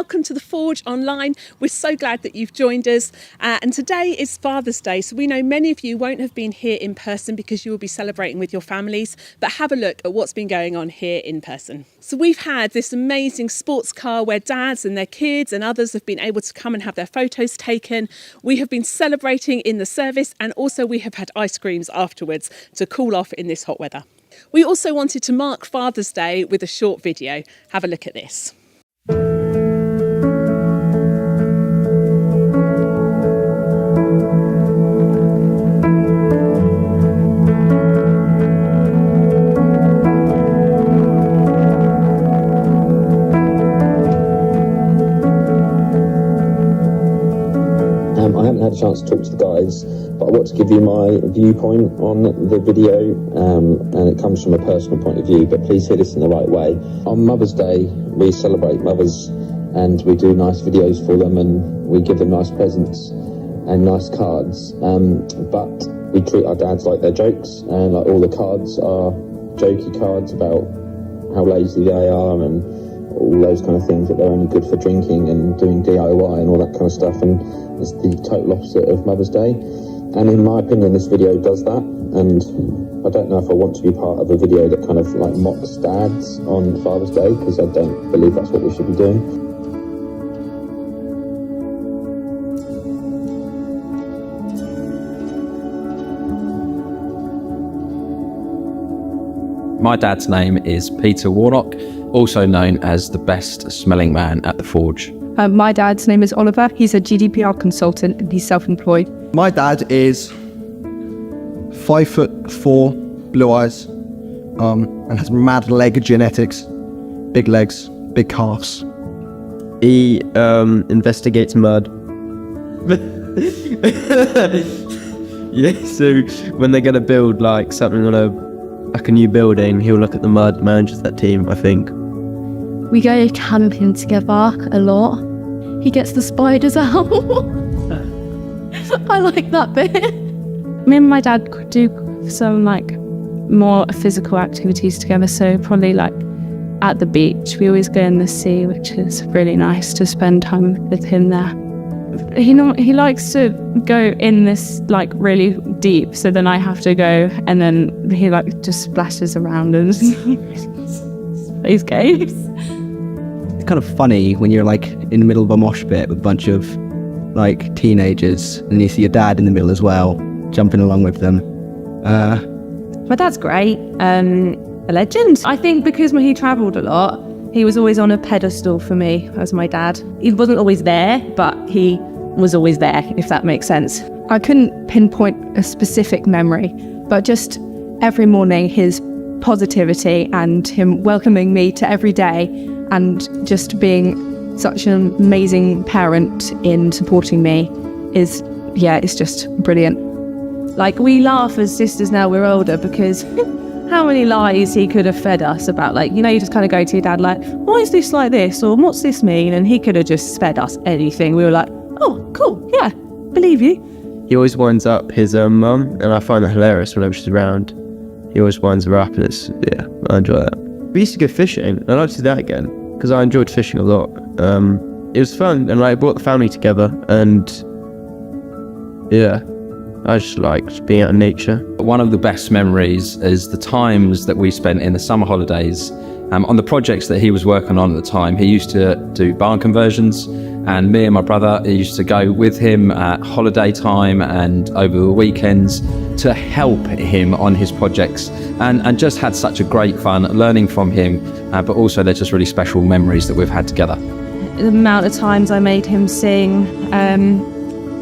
welcome to the Forge Online. We're so glad that you've joined us. And today is Father's Day, so we know many of you won't have been here in person because you will be celebrating with your families, but have a look at what's been going on here in person. So we've had this amazing sports car where dads and their kids and others have been able to come and have their photos taken. We have been celebrating in the service, and also we have had ice creams afterwards to cool off in this hot weather. We also wanted to mark Father's Day with a short video. Have a look at this. I haven't had a chance to talk to the guys, but I want to give you my viewpoint on the video, and it comes from a personal point of view, but please hear this in the right way. On Mother's Day, we celebrate mothers and we do nice videos for them and we give them nice presents and nice cards, but we treat our dads like they're jokes, and like all the cards are jokey cards about how lazy they are and all those kind of things, that they're only good for drinking and doing DIY and all that kind of stuff, and it's the total opposite of Mother's Day. And in my opinion, this video does that, and I don't know if I want to be part of a video that kind of like mocks dads on Father's Day, because I don't believe that's what we should be doing. My dad's name is Peter Warnock, also known as the best smelling man at the Forge. My dad's name is Oliver. He's a GDPR consultant and he's self-employed. My dad is 5'4", blue eyes, and has mad leg genetics, big legs, big calves. He investigates mud. Yeah, so when they're gonna build like something on a new building, he'll look at the mud, manages that team, I think. We go camping together a lot. He gets the spiders out. I like that bit. Me and my dad could do some like more physical activities together, so probably like at the beach. We always go in the sea, which is really nice to spend time with him there. He likes to go in this like really deep, so then I have to go, and then he like just splashes around and space caves. It's kind of funny when you're like in the middle of a mosh pit with a bunch of like teenagers, and you see your dad in the middle as well, jumping along with them. My dad's great, a legend. I think because when he travelled a lot, he was always on a pedestal for me as my dad. He wasn't always there, but he was always there, if that makes sense. I couldn't pinpoint a specific memory, but just every morning his positivity and him welcoming me to every day and just being such an amazing parent in supporting me is, yeah, it's just brilliant. Like, we laugh as sisters now we're older because how many lies he could have fed us about, like, you know, you just kind of go to your dad like, why is this like this, or what's this mean, and he could have just fed us anything. We were like, oh cool, yeah, believe you. He always winds up his mum, and I find that hilarious whenever she's around. He always winds her up, and it's, yeah, I enjoy that. We used to go fishing, and I'd like to do that again because I enjoyed fishing a lot. It was fun, and I brought the family together, and yeah, I just liked being out in nature. One of the best memories is the times that we spent in the summer holidays on the projects that he was working on at the time. He used to do barn conversions, and me and my brother used to go with him at holiday time and over the weekends to help him on his projects, and just had such a great fun learning from him, but also they're just really special memories that we've had together. The amount of times I made him sing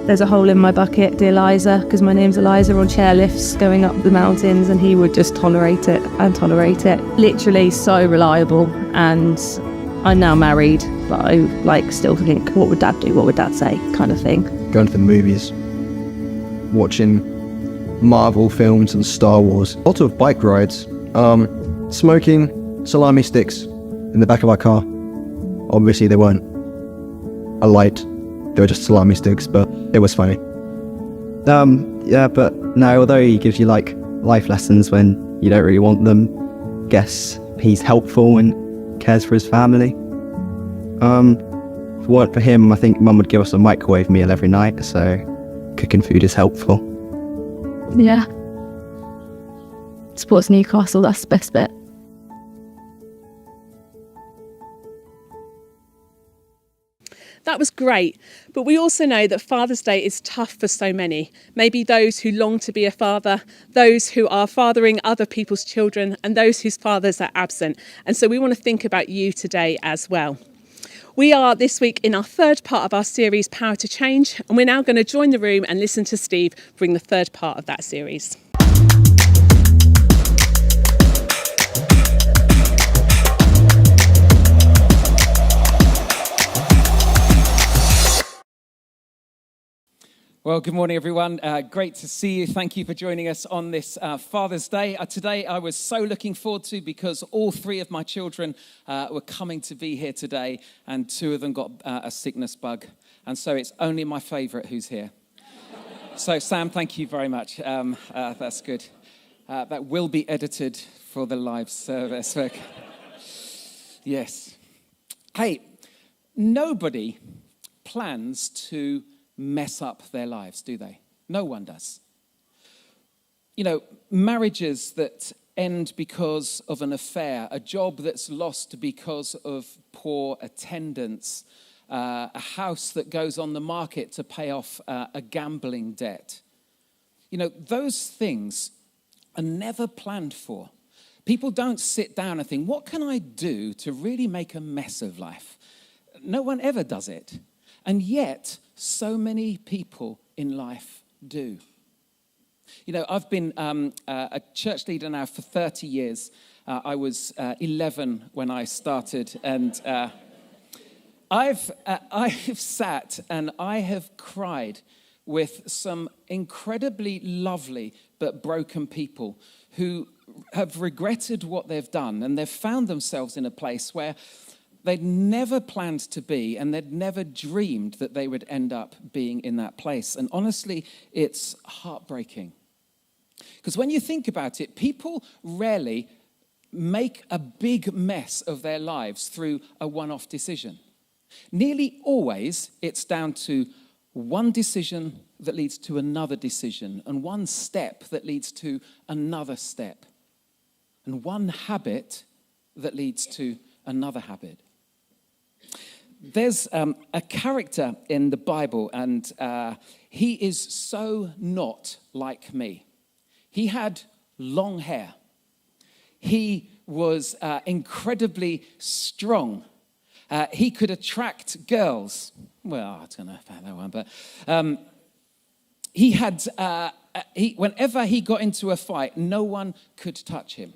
There's a Hole in My Bucket, Dear Liza, because my name's Eliza, on chairlifts going up the mountains, and he would just tolerate it and tolerate it. Literally so reliable. And I'm now married, but I like still think, what would dad do? What would dad say? Kind of thing. Going to the movies, watching Marvel films and Star Wars. Lots of bike rides, smoking salami sticks in the back of our car. Obviously they weren't a light, they were just salami sticks, but it was funny. Yeah, but no, although he gives you like life lessons when you don't really want them, guess he's helpful and cares for his family. it weren't for him, I think Mum would give us a microwave meal every night, so cooking food is helpful. Yeah. Supports Newcastle, that's the best bit. That was great. But we also know that Father's Day is tough for so many. Maybe those who long to be a father, those who are fathering other people's children, and those whose fathers are absent. And so we want to think about you today as well. We are this week in our third part of our series, Power to Change, and we're now going to join the room and listen to Steve bring the third part of that series. Well, good morning, everyone. Great to see you. Thank you for joining us on this Father's Day. Today, I was so looking forward to because all three of my children were coming to be here today, and two of them got a sickness bug. And so it's only my favourite who's here. So, Sam, thank you very much. That's good. That will be edited for the live service. Yes. Hey, nobody plans to mess up their lives, do they? No one does. You know, marriages that end because of an affair, a job that's lost because of poor attendance, a house that goes on the market to pay off a gambling debt. You know, those things are never planned for. People don't sit down and think, what can I do to really make a mess of life? No one ever does it. And yet, so many people in life do. You know, I've been a church leader now for 30 years. I was 11 when I started, and I've sat and I have cried with some incredibly lovely but broken people who have regretted what they've done, and they've found themselves in a place where they'd never planned to be, and they'd never dreamed that they would end up being in that place. And honestly, it's heartbreaking. Because when you think about it, people rarely make a big mess of their lives through a one-off decision. Nearly always, it's down to one decision that leads to another decision, and one step that leads to another step, and one habit that leads to another habit. There's a character in the Bible, and he is so not like me. He had long hair. He was incredibly strong. He could attract girls. Well, I don't know about that one, but whenever he got into a fight, no one could touch him.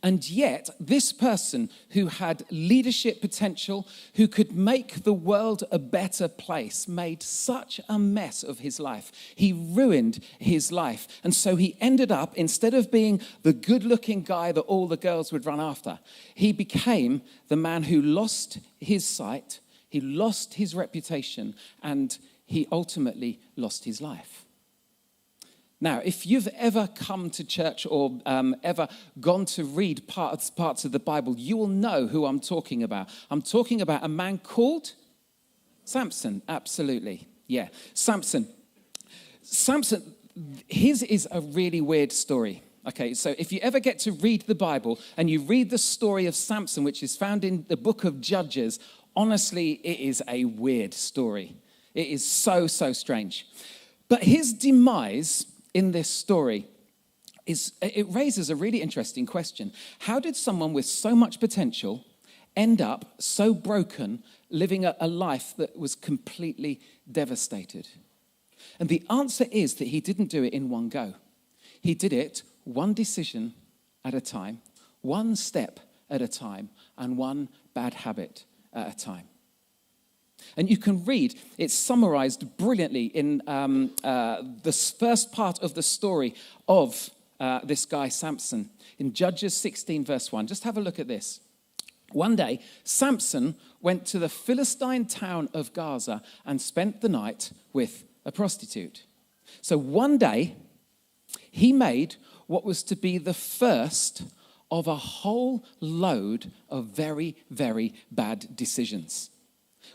And yet, this person who had leadership potential, who could make the world a better place, made such a mess of his life. He ruined his life. And so he ended up, instead of being the good-looking guy that all the girls would run after, he became the man who lost his sight, he lost his reputation, and he ultimately lost his life. Now, if you've ever come to church or ever gone to read parts of the Bible, you will know who I'm talking about. I'm talking about a man called Samson. Absolutely. Yeah, Samson. Samson, his is a really weird story. Okay, so if you ever get to read the Bible and you read the story of Samson, which is found in the book of Judges, honestly, it is a weird story. It is so, so strange. But his demise in this story it raises a really interesting question. How did someone with so much potential end up so broken, living a life that was completely devastated? And the answer is that he didn't do it in one go. He did it one decision at a time, one step at a time, and one bad habit at a time. And you can read, it's summarized brilliantly in the first part of the story of this guy, Samson, in Judges 16, verse 1. Just have a look at this. One day, Samson went to the Philistine town of Gaza and spent the night with a prostitute. So one day, he made what was to be the first of a whole load of very, very bad decisions.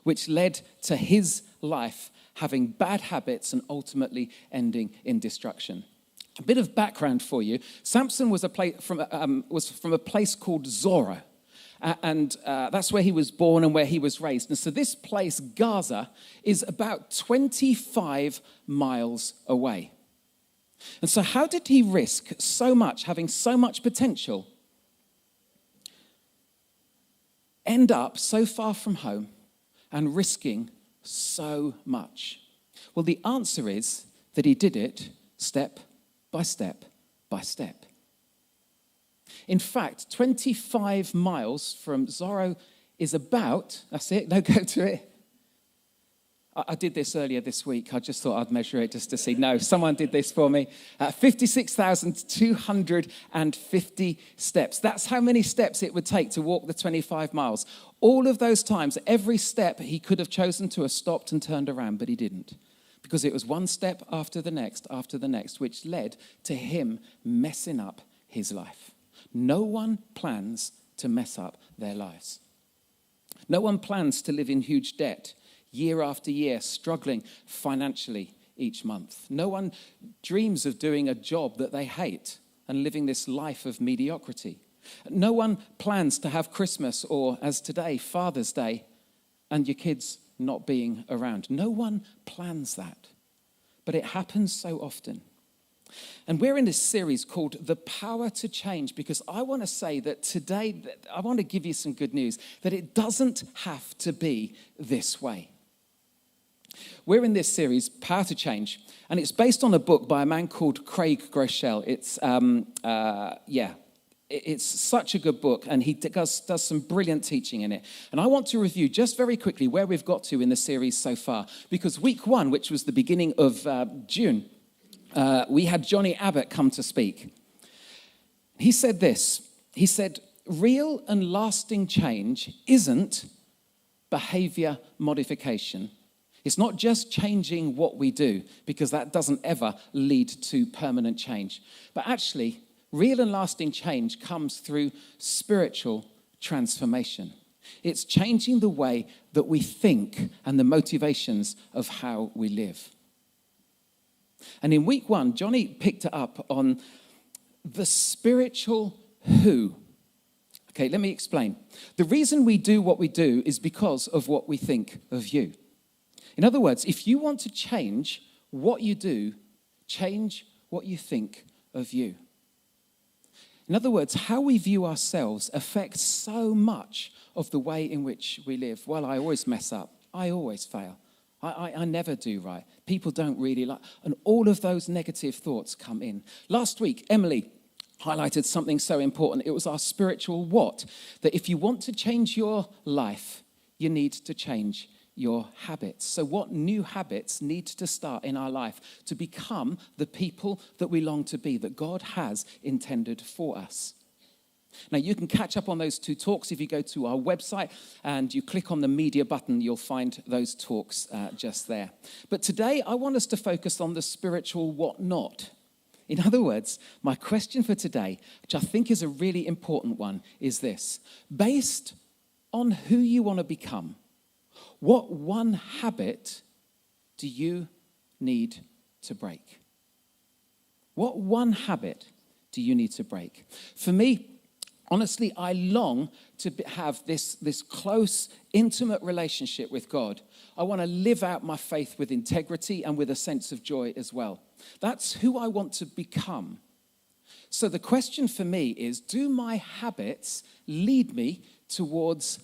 which led to his life having bad habits and ultimately ending in destruction. A bit of background for you. Samson was from a place called Zorah. And that's where he was born and where he was raised. And so this place, Gaza, is about 25 miles away. And so how did he risk so much, having so much potential, end up so far from home and risking so much? Well, the answer is that he did it step by step by step. In fact, 25 miles from Zorah is about, that's it, no, go to it. I did this earlier this week. I just thought I'd measure it just to see. No, someone did this for me. 56,250 steps. That's how many steps it would take to walk the 25 miles. All of those times, every step, he could have chosen to have stopped and turned around, but he didn't. Because it was one step after the next, which led to him messing up his life. No one plans to mess up their lives. No one plans to live in huge debt year after year, struggling financially each month. No one dreams of doing a job that they hate and living this life of mediocrity. No one plans to have Christmas or, as today, Father's Day, and your kids not being around. No one plans that, but it happens so often. And we're in this series called The Power to Change, because I want to say that today, I want to give you some good news, that it doesn't have to be this way. We're in this series, Power to Change, and it's based on a book by a man called Craig Groeschel. It's such a good book, and he does some brilliant teaching in it. And I want to review just very quickly where we've got to in the series so far, because week 1, which was the beginning of June, we had Johnny Abbott come to speak. He said this. He said, real and lasting change isn't behavior modification. It's not just changing what we do, because that doesn't ever lead to permanent change. But actually, real and lasting change comes through spiritual transformation. It's changing the way that we think and the motivations of how we live. And in week 1, Johnny picked it up on the spiritual who. Okay, let me explain. The reason we do what we do is because of what we think of you. In other words, if you want to change what you do, change what you think of you. In other words, how we view ourselves affects so much of the way in which we live. Well, I always mess up. I always fail. I never do right. People don't really like, and all of those negative thoughts come in. Last week, Emily highlighted something so important. It was our spiritual what? That if you want to change your life, you need to change your habits. So what new habits need to start in our life to become the people that we long to be, that God has intended for us? Now, you can catch up on those 2 talks if you go to our website and you click on the media button. You'll find those talks just there. But today, I want us to focus on the spiritual what not. In other words, my question for today, which I think is a really important one, is this. Based on who you want to become, what one habit do you need to break? What one habit do you need to break? For me, honestly, I long to have this close, intimate relationship with God. I want to live out my faith with integrity and with a sense of joy as well. That's who I want to become. So the question for me is, do my habits lead me towards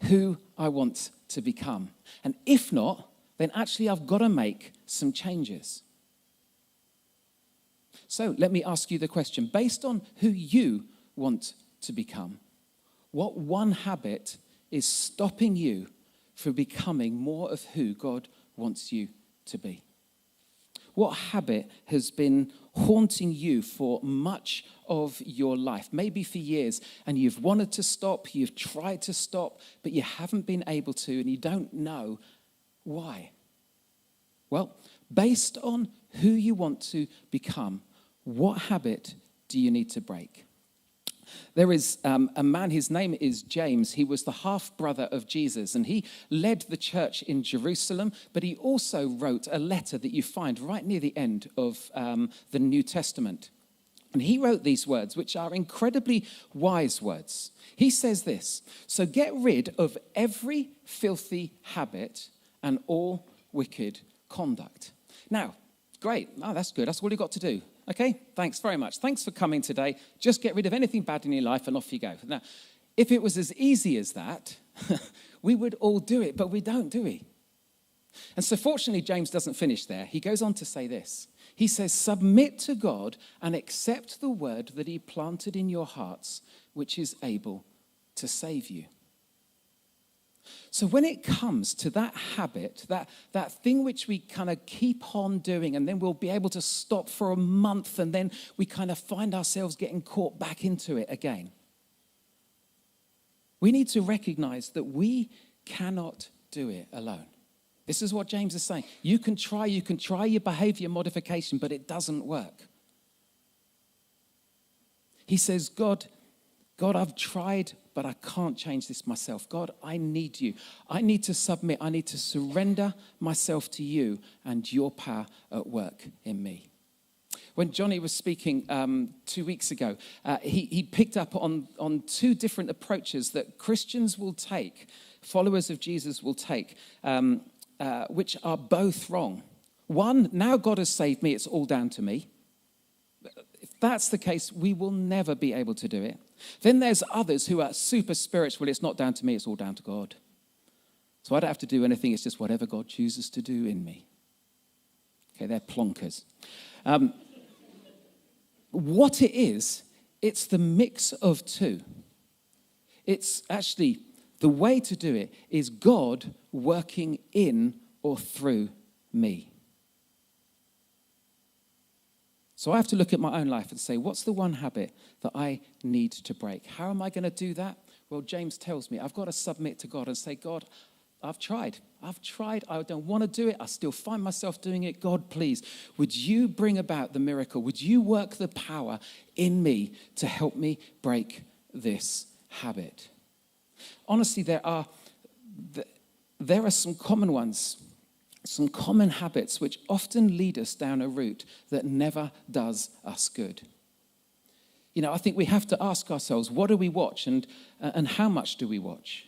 who I want to become? And if not, then actually I've got to make some changes. So let me ask you the question, based on who you want to become, what one habit is stopping you from becoming more of who God wants you to be? What habit has been haunting you for much of your life, maybe for years, and you've wanted to stop, you've tried to stop, but you haven't been able to, and you don't know why? Well, based on who you want to become, what habit do you need to break? There is a man, his name is James. He was the half-brother of Jesus, and he led the church in Jerusalem, but he also wrote a letter that you find right near the end of the New Testament. And he wrote these words, which are incredibly wise words. He says this: "So get rid of every filthy habit and all wicked conduct." Now, great. Oh, that's good. That's all you've got to do. Okay, thanks very much. Thanks for coming today. Just get rid of anything bad in your life and off you go. Now, if it was as easy as that, we would all do it, but we don't, do we? And so fortunately, James doesn't finish there. He goes on to say this. He says, "Submit to God and accept the word that he planted in your hearts, which is able to save you." So when it comes to that habit, that thing which we kind of keep on doing, and then we'll be able to stop for a month, and then we kind of find ourselves getting caught back into it again, we need to recognize that we cannot do it alone. This is what James is saying. You can try your behavior modification, but it doesn't work. He says, God, I've tried, but I can't change this myself. God, I need you. I need to submit. I need to surrender myself to you and your power at work in me. When Johnny was speaking 2 weeks ago, he picked up on two different approaches that Christians will take, followers of Jesus will take, which are both wrong. One, now God has saved me, it's all down to me. If that's the case, we will never be able to do it. Then there's others who are super spiritual. It's not down to me, it's all down to God. So I don't have to do anything, it's just whatever God chooses to do in me. Okay, they're plonkers. What it is, it's the mix of two. It's actually, the way to do it is God working in or through me. So I have to look at my own life and say, what's the one habit that I need to break? How am I going to do that? Well, James tells me I've got to submit to God and say, God, I've tried. I don't want to do it. I still find myself doing it. God, please, would you bring about the miracle? Would you work the power in me to help me break this habit? Honestly, there are some common ones. Some common habits which often lead us down a route that never does us good. You know, I think we have to ask ourselves, what do we watch and how much do we watch?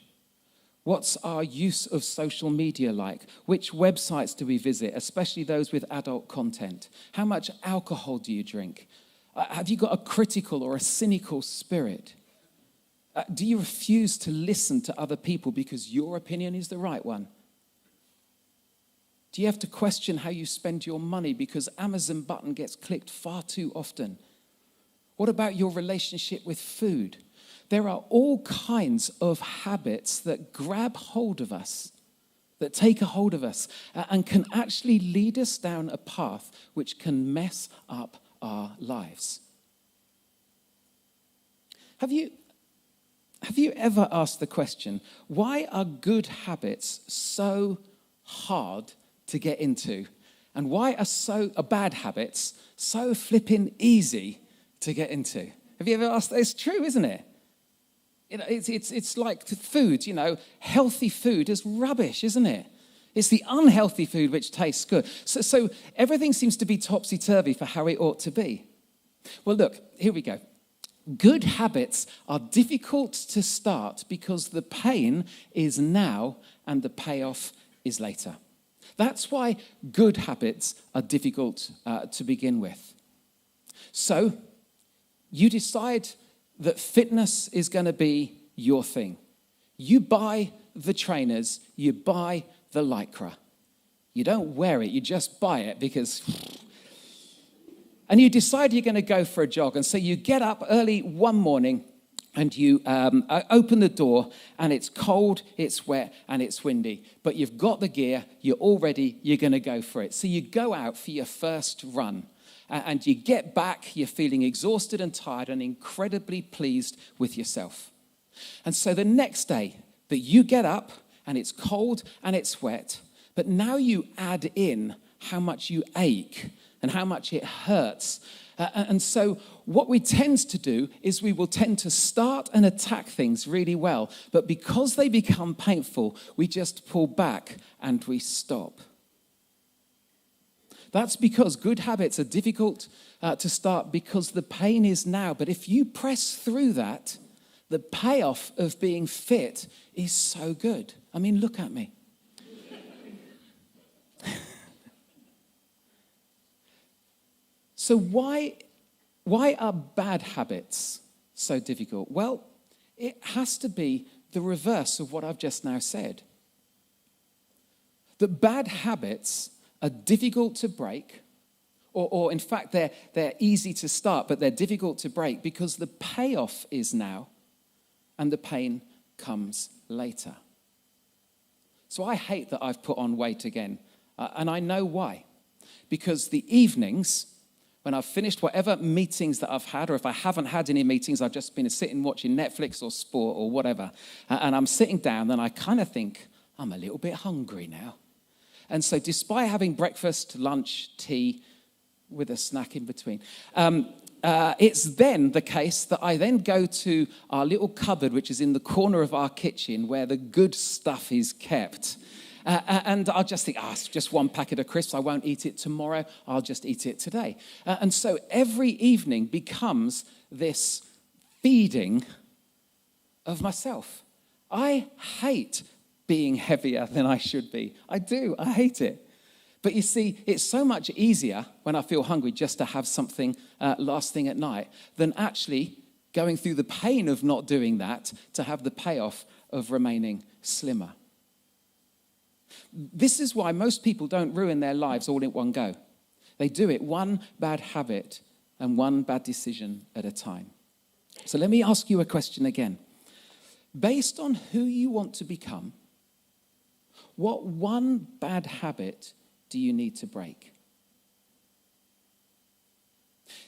What's our use of social media like? Which websites do we visit, especially those with adult content? How much alcohol do you drink? Have you got a critical or a cynical spirit? Do you refuse to listen to other people because your opinion is the right one? Do you have to question how you spend your money because Amazon button gets clicked far too often? What about your relationship with food? There are all kinds of habits that grab hold of us, that take a hold of us, and can actually lead us down a path which can mess up our lives. Have you ever asked the question, why are good habits so hard to get into? And why are bad habits so flipping easy to get into? Have you ever asked that? It's true, isn't it? You know, it's like food, you know, healthy food is rubbish, isn't it? It's the unhealthy food which tastes good. So everything seems to be topsy-turvy for how it ought to be. Well, look, here we go. Good habits are difficult to start because the pain is now and the payoff is later. That's why good habits are difficult to begin with. So you decide that fitness is going to be your thing. You buy the trainers, you buy the Lycra. You don't wear it, you just buy it because... And you decide you're going to go for a jog. And so you get up early one morning and you open the door and it's cold, it's wet and it's windy. But you've got the gear, you're all ready, you're going to go for it. So you go out for your first run. And you get back, you're feeling exhausted and tired and incredibly pleased with yourself. And so the next day that you get up and it's cold and it's wet, but now you add in how much you ache and how much it hurts. And so what we tend to do is we will tend to start and attack things really well, but because they become painful, we just pull back and we stop. That's because good habits are difficult to start because the pain is now. But if you press through that, the payoff of being fit is so good. I mean, look at me. So why are bad habits so difficult? Well, it has to be the reverse of what I've just now said. That bad habits are difficult to break, or in fact, they're easy to start, but they're difficult to break because the payoff is now and the pain comes later. So I hate that I've put on weight again, and I know why. Because the evenings, when I've finished whatever meetings that I've had, or if I haven't had any meetings, I've just been sitting watching Netflix or sport or whatever, and I'm sitting down, then I kind of think, I'm a little bit hungry now. And so despite having breakfast, lunch, tea, with a snack in between, it's then the case that I then go to our little cupboard, which is in the corner of our kitchen, where the good stuff is kept. And I'll just think, it's just one packet of crisps. I won't eat it tomorrow. I'll just eat it today. And so every evening becomes this feeding of myself. I hate being heavier than I should be. I do. I hate it. But you see, it's so much easier when I feel hungry just to have something last thing at night than actually going through the pain of not doing that to have the payoff of remaining slimmer. This is why most people don't ruin their lives all in one go. They do it one bad habit and one bad decision at a time. So let me ask you a question again. Based on who you want to become, what one bad habit do you need to break?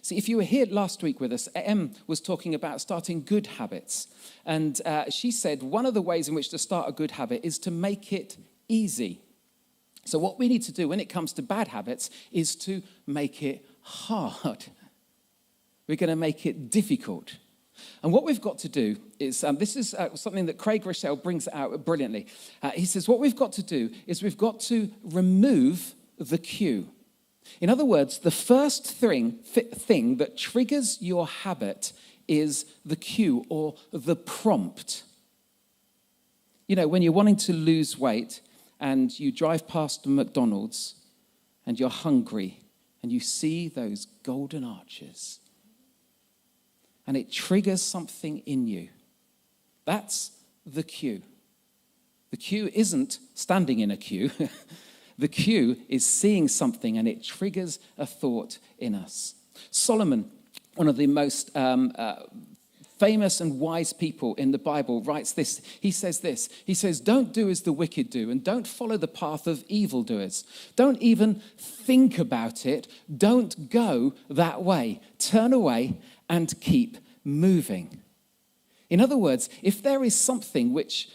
See, if you were here last week with us, Em was talking about starting good habits. And she said one of the ways in which to start a good habit is to make it easy. So what we need to do when it comes to bad habits is to make it hard. We're going to make it difficult. And what we've got to do is, this is something that Craig Rochelle brings out brilliantly. He says, what we've got to do is we've got to remove the cue. In other words, the first thing that triggers your habit is the cue or the prompt. You know, when you're wanting to lose weight and you drive past McDonald's and you're hungry and you see those golden arches and it triggers something in you. That's the cue. The cue isn't standing in a queue. The cue is seeing something and it triggers a thought in us. Solomon, one of the most famous and wise people in the Bible, writes this. He says this. He says, don't do as the wicked do and don't follow the path of evildoers. Don't even think about it. Don't go that way. Turn away and keep moving. In other words, if there is something which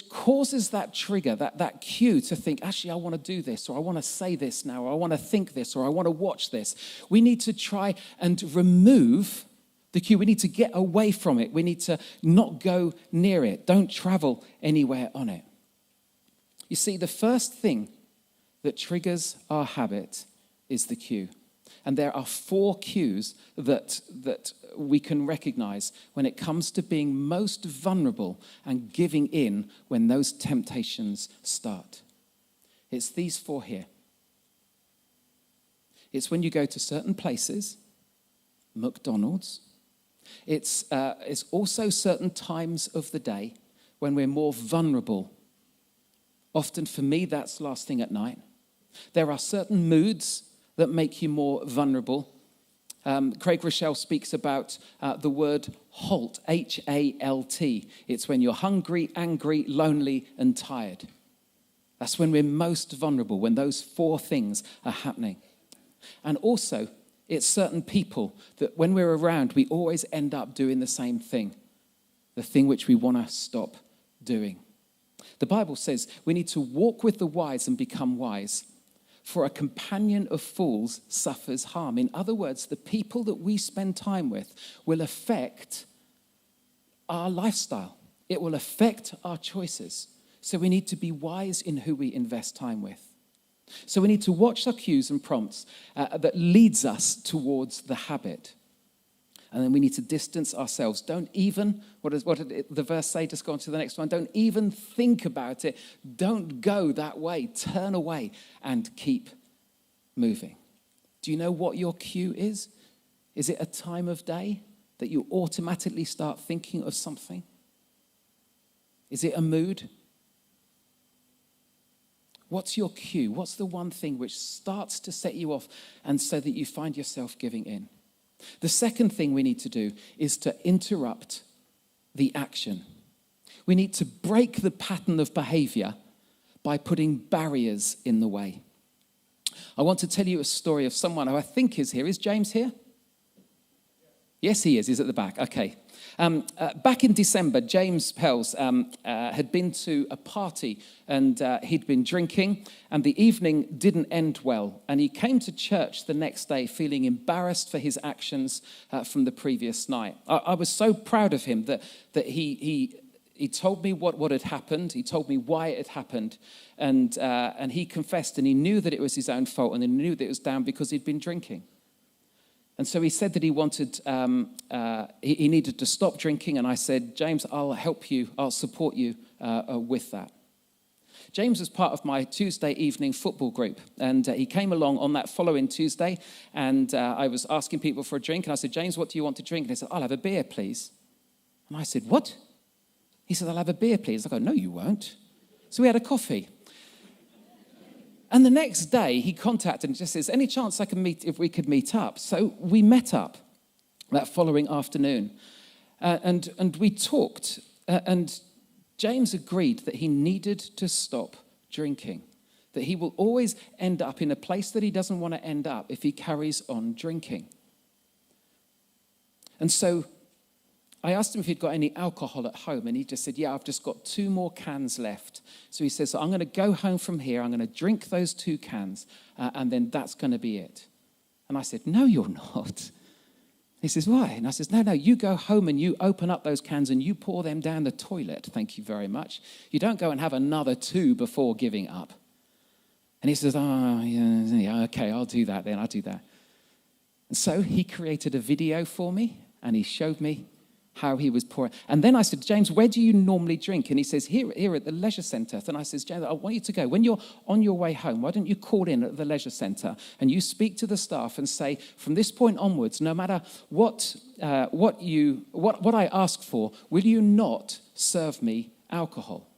causes that trigger, that cue to think, actually, I want to do this, or I want to say this now, or I want to think this, or I want to watch this, we need to try and remove the cue. We need to get away from it. We need to not go near it. Don't travel anywhere on it. You see, the first thing that triggers our habit is the cue. And there are 4 cues that we can recognize when it comes to being most vulnerable and giving in when those temptations start. It's these 4 here. It's when you go to certain places, McDonald's. It's also certain times of the day when we're more vulnerable. Often for me, that's last thing at night. There are certain moods that make you more vulnerable. Craig Rochelle speaks about the word halt, H-A-L-T. It's when you're hungry, angry, lonely, and tired. That's when we're most vulnerable, when those 4 things are happening. And also, it's certain people that when we're around, we always end up doing the same thing, the thing which we want to stop doing. The Bible says we need to walk with the wise and become wise. For a companion of fools suffers harm. In other words, the people that we spend time with will affect our lifestyle. It will affect our choices. So we need to be wise in who we invest time with. So we need to watch our cues and prompts that leads us towards the habit. And then we need to distance ourselves. Don't even, what did the verse say? Just go on to the next one. Don't even think about it. Don't go that way. Turn away and keep moving. Do you know what your cue is? Is it a time of day that you automatically start thinking of something? Is it a mood? What's your cue? What's the one thing which starts to set you off and so that you find yourself giving in? The second thing we need to do is to interrupt the action. We need to break the pattern of behavior by putting barriers in the way. I want to tell you a story of someone who I think is here. Is James here? Yes, he is. He's at the back. Okay. Back in December, James Pels had been to a party and he'd been drinking, and the evening didn't end well. And he came to church the next day feeling embarrassed for his actions from the previous night. I was so proud of him that he told me what had happened. He told me why it had happened, and he confessed, and he knew that it was his own fault, and he knew that it was down because he'd been drinking. And so he said that he wanted, he needed to stop drinking. And I said, James, I'll help you. I'll support you with that. James was part of my Tuesday evening football group. And he came along on that following Tuesday. And I was asking people for a drink. And I said, James, what do you want to drink? And he said, I'll have a beer, please. And I said, what? He said, I'll have a beer, please. I go, no, you won't. So we had a coffee. And the next day, he contacted and just says, any chance I can meet, if we could meet up? So we met up that following afternoon. And we talked. And James agreed that he needed to stop drinking. That he will always end up in a place that he doesn't want to end up if he carries on drinking. And so I asked him if he'd got any alcohol at home, and he just said, yeah, I've just got 2 more cans left. So he says, so I'm going to go home from here, I'm going to drink those 2 cans, and then that's going to be it. And I said, no, you're not. He says, why? And I says, no, you go home and you open up those cans and you pour them down the toilet, thank you very much. You don't go and have another 2 before giving up. And he says, oh, yeah, okay, I'll do that then, I'll do that. And so he created a video for me, and he showed me how he was pouring. And then I said, James, where do you normally drink? And he says, here at the leisure centre. And I says, James, I want you to go. When you're on your way home, why don't you call in at the leisure centre and you speak to the staff and say, from this point onwards, no matter what I ask for, will you not serve me alcohol?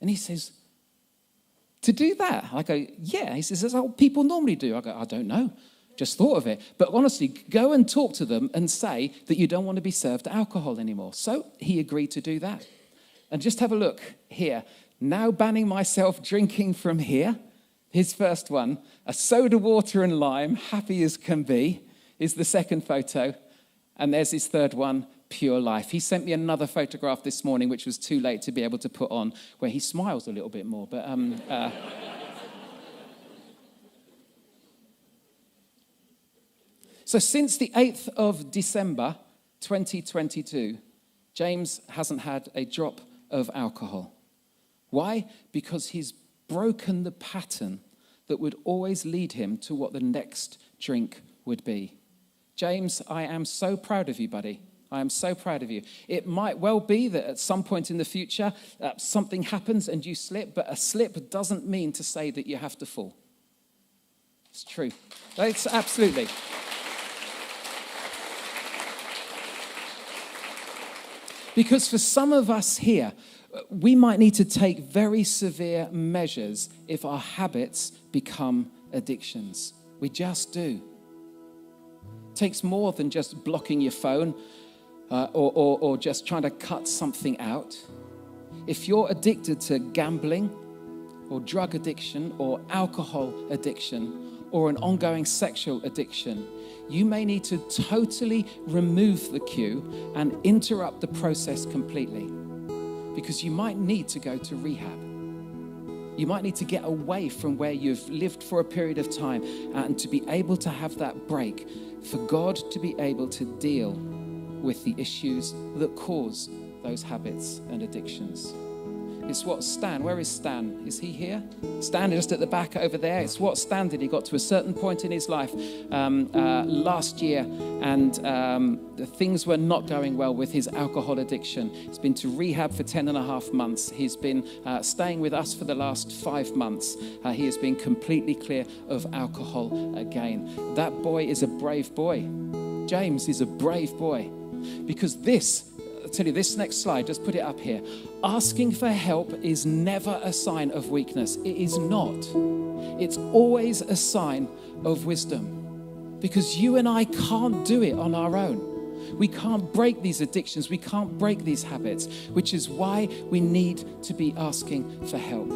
And he says, to do that? I go, yeah. He says, that's what people normally do. I go, I don't know. Just thought of it. But honestly, go and talk to them and say that you don't want to be served alcohol anymore. So he agreed to do that. And just have a look here. Now banning myself drinking from here. His first one, a soda water and lime, happy as can be, is the second photo. And there's his third one, pure life. He sent me another photograph this morning, which was too late to be able to put on, where he smiles a little bit more. But So since the 8th of December, 2022, James hasn't had a drop of alcohol. Why? Because he's broken the pattern that would always lead him to what the next drink would be. James, I am so proud of you, buddy. I am so proud of you. It might well be that at some point in the future, something happens and you slip, but a slip doesn't mean to say that you have to fall. It's true. It's absolutely. Because for some of us here, we might need to take very severe measures if our habits become addictions. We just do. It takes more than just blocking your phone or just trying to cut something out. If you're addicted to gambling or drug addiction or alcohol addiction or an ongoing sexual addiction, you may need to totally remove the cue and interrupt the process completely, because you might need to go to rehab. You might need to get away from where you've lived for a period of time and to be able to have that break, for God to be able to deal with the issues that cause those habits and addictions. It's what Stan, where is Stan? Is he here? Stan is just at the back over there. It's what Stan did. He got to a certain point in his life last year, and things were not going well with his alcohol addiction. He's been to rehab for 10.5 months. He's been staying with us for the last 5 months. He has been completely clear of alcohol again. That boy is a brave boy. James is a brave boy, because I'll tell you, this next slide, just put it up here. Asking for help is never a sign of weakness. It is not. It's always a sign of wisdom, because you and I can't do it on our own. We can't break these addictions. We can't break these habits, which is why we need to be asking for help.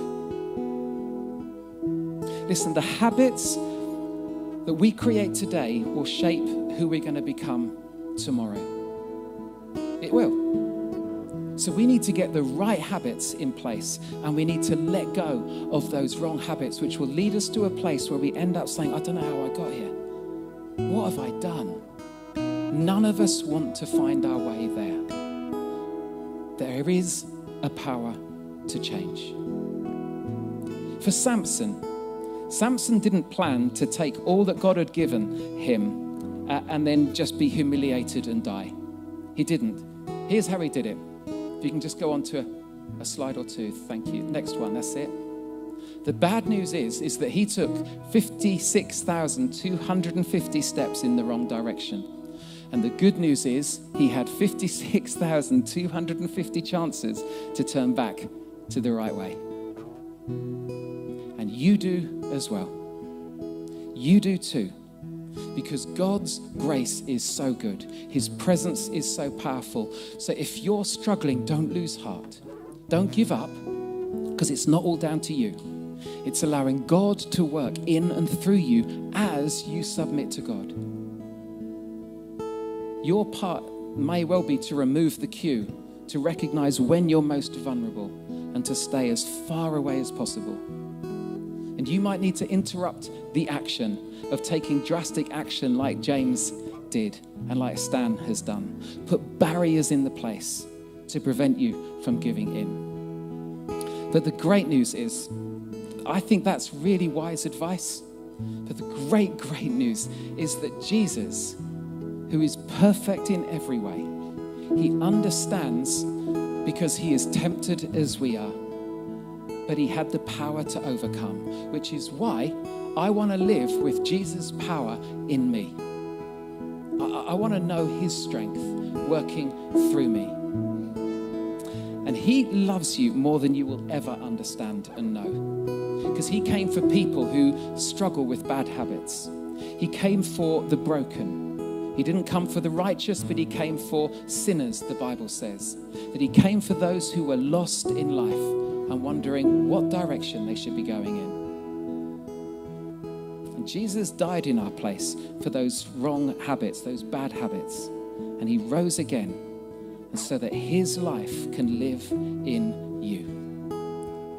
Listen, the habits that we create today will shape who we're going to become tomorrow. It will. So we need to get the right habits in place, and we need to let go of those wrong habits, which will lead us to a place where we end up saying, I don't know how I got here. What have I done? None of us want to find our way there. There is a power to change. For Samson didn't plan to take all that God had given him and then just be humiliated and die. He didn't. Here's how he did it. If you can just go on to a slide or two. Thank you. Next one. That's it. The bad news is that he took 56,250 steps in the wrong direction. And the good news is he had 56,250 chances to turn back to the right way. And you do as well. You do too. Because God's grace is so good. His presence is so powerful. So if you're struggling, don't lose heart. Don't give up, because it's not all down to you. It's allowing God to work in and through you as you submit to God. Your part may well be to remove the cue, to recognize when you're most vulnerable, and to stay as far away as possible. And you might need to interrupt the action of taking drastic action like James did and like Stan has done. Put barriers in the place to prevent you from giving in. But the great news is, I think that's really wise advice. But the great, great news is that Jesus, who is perfect in every way, he understands, because he is tempted as we are, but he had the power to overcome, which is why I want to live with Jesus' power in me. I want to know his strength working through me. And he loves you more than you will ever understand and know. Because he came for people who struggle with bad habits. He came for the broken. He didn't come for the righteous, but he came for sinners, the Bible says. That he came for those who were lost in life and wondering what direction they should be going in. And Jesus died in our place for those wrong habits, those bad habits. And he rose again, and so that his life can live in you.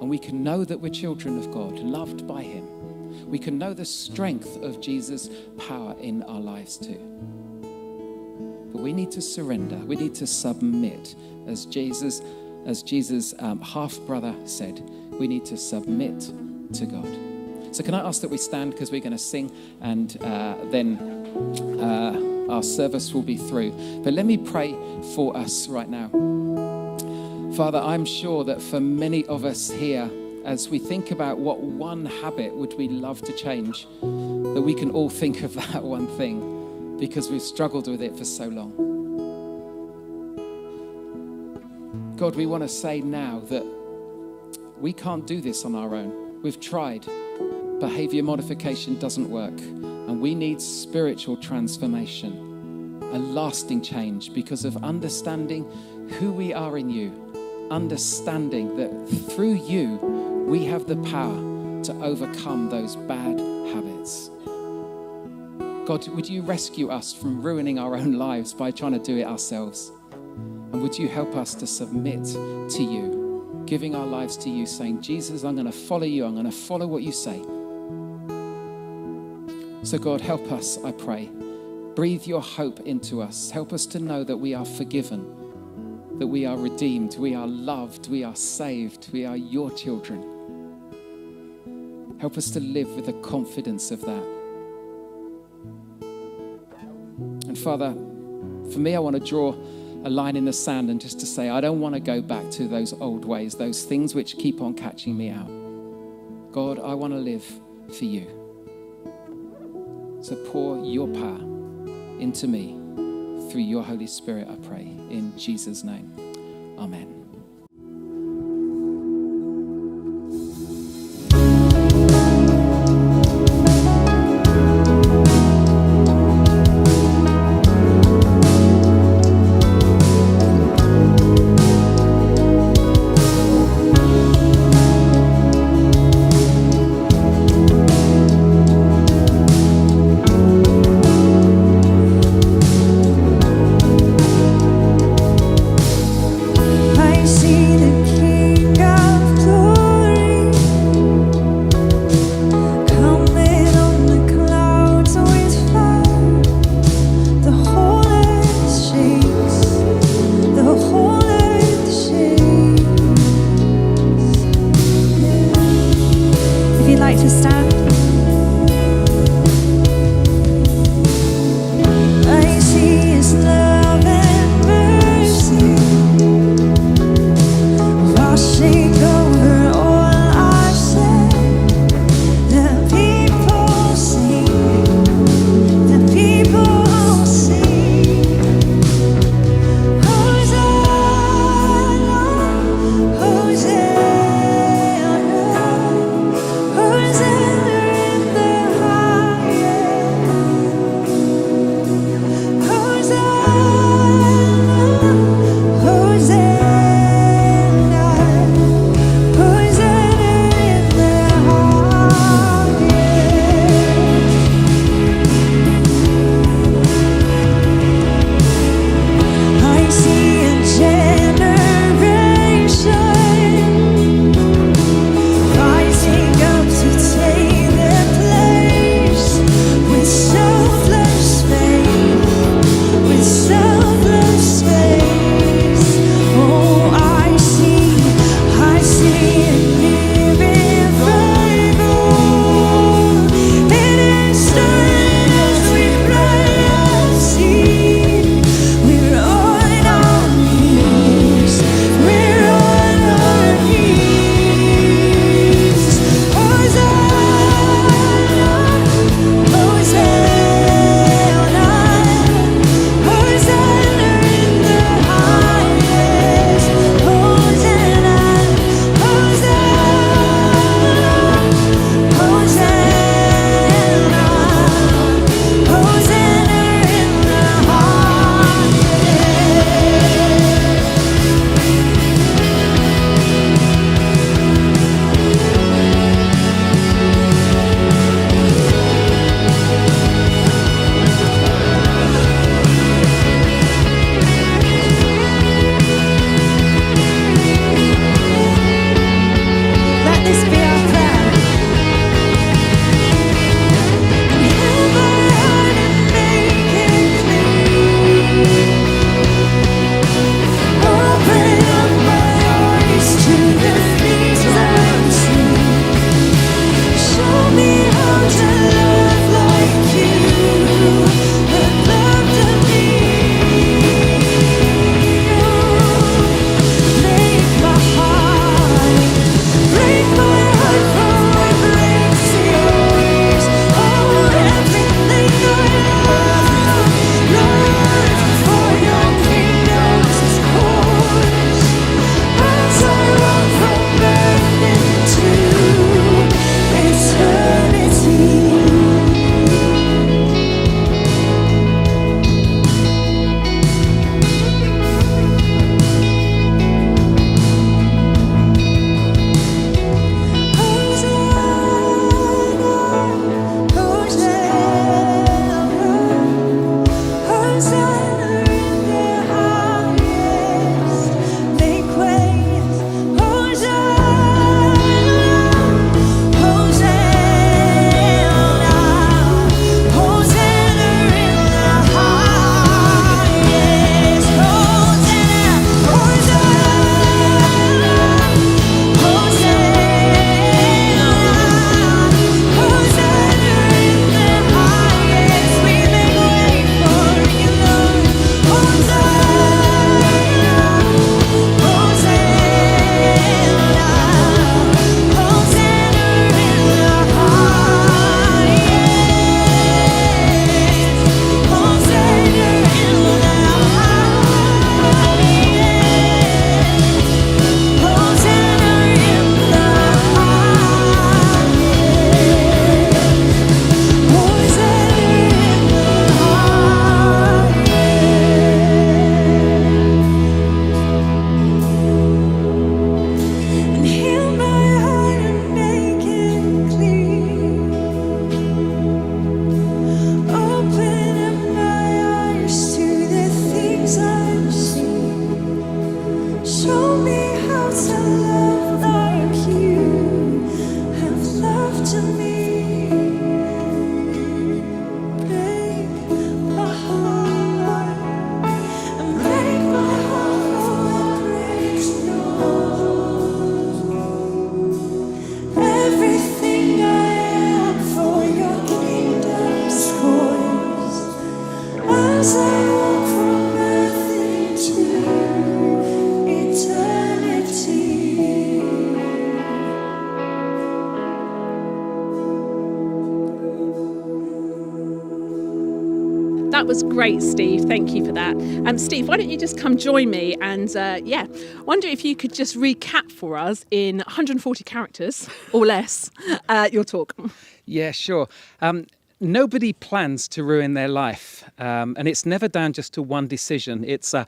And we can know that we're children of God, loved by him. We can know the strength of Jesus' power in our lives too. But we need to surrender. We need to submit. As Jesus' half-brother said, we need to submit to God. So can I ask that we stand, because we're going to sing, and then our service will be through. But let me pray for us right now. Father, I'm sure that for many of us here, as we think about what one habit would we love to change, that we can all think of that one thing, because we've struggled with it for so long. God, we want to say now that we can't do this on our own. We've tried. Behavior modification doesn't work. And we need spiritual transformation, a lasting change, because of understanding who we are in you, understanding that through you, we have the power to overcome those bad habits. God, would you rescue us from ruining our own lives by trying to do it ourselves? And would you help us to submit to you? giving our lives to you, saying, Jesus, I'm going to follow you. I'm going to follow what you say. So God, help us, I pray. Breathe your hope into us. Help us to know that we are forgiven, that we are redeemed, we are loved, we are saved, we are your children. Help us to live with the confidence of that. And Father, for me, I want to draw a line in the sand and just to say, I don't want to go back to those old ways, those things which keep on catching me out. God, I want to live for you. So pour your power into me through your Holy Spirit, I pray, in Jesus' name. Amen. to me, break my heart, and break my heart for what breaks yours. Everything I am for your kingdom's cause, as I walk from earth into eternity. That was great, Steve. Thank you for that. Steve, why don't you just come join me and, wonder if you could just recap for us in 140 characters or less your talk. Yeah, sure. Nobody plans to ruin their life, and it's never down just to one decision. It's a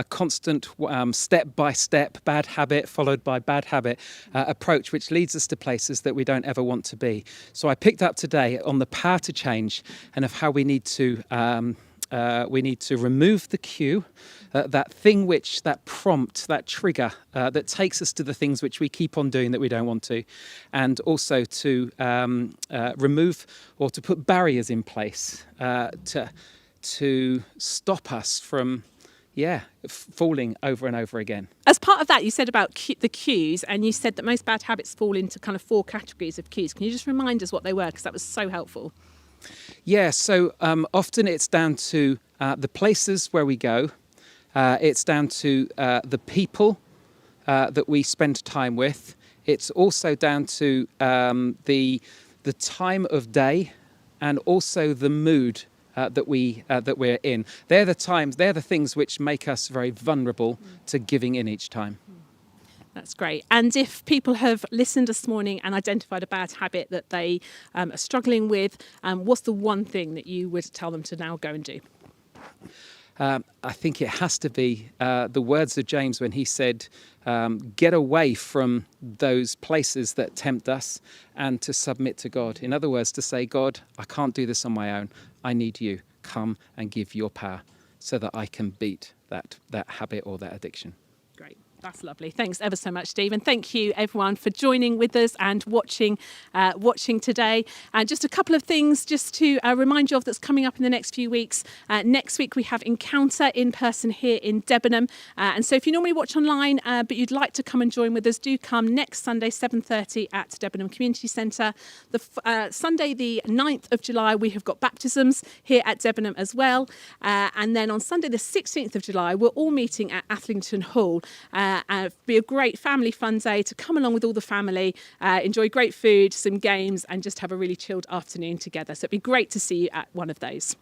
constant step-by-step bad habit followed by bad habit approach, which leads us to places that we don't ever want to be. So I picked up today on the power to change and of how we need to remove the cue, that thing which, that prompt, that trigger that takes us to the things which we keep on doing that we don't want to, and also to remove or to put barriers in place to stop us from falling over and over again. As part of that, you said about the cues, and you said that most bad habits fall into kind of 4 categories of cues. Can you just remind us what they were? Because that was so helpful. Yeah, so often it's down to the places where we go. It's down to the people that we spend time with. It's also down to the time of day, and also the mood that we're in. They're the things which make us very vulnerable to giving in each time. That's great. And if people have listened this morning and identified a bad habit that they are struggling with, what's the one thing that you would tell them to now go and do? I think it has to be the words of James when he said, get away from those places that tempt us and to submit to God. In other words, to say, God, I can't do this on my own. I need you. Come and give your power so that I can beat that habit or that addiction. Great. That's lovely. Thanks ever so much, Steve. And thank you, everyone, for joining with us and watching today. And just a couple of things just to remind you of that's coming up in the next few weeks. Next week, we have Encounter in person here in Debenham. And so if you normally watch online, but you'd like to come and join with us, do come next Sunday, 7:30 at Debenham Community Centre. The Sunday, the 9th of July, we have got baptisms here at Debenham as well. And then on Sunday, the 16th of July, we're all meeting at Athlington Hall. Be a great family fun day to come along with all the family, enjoy great food, some games, and just have a really chilled afternoon together. So it'd be great to see you at one of those.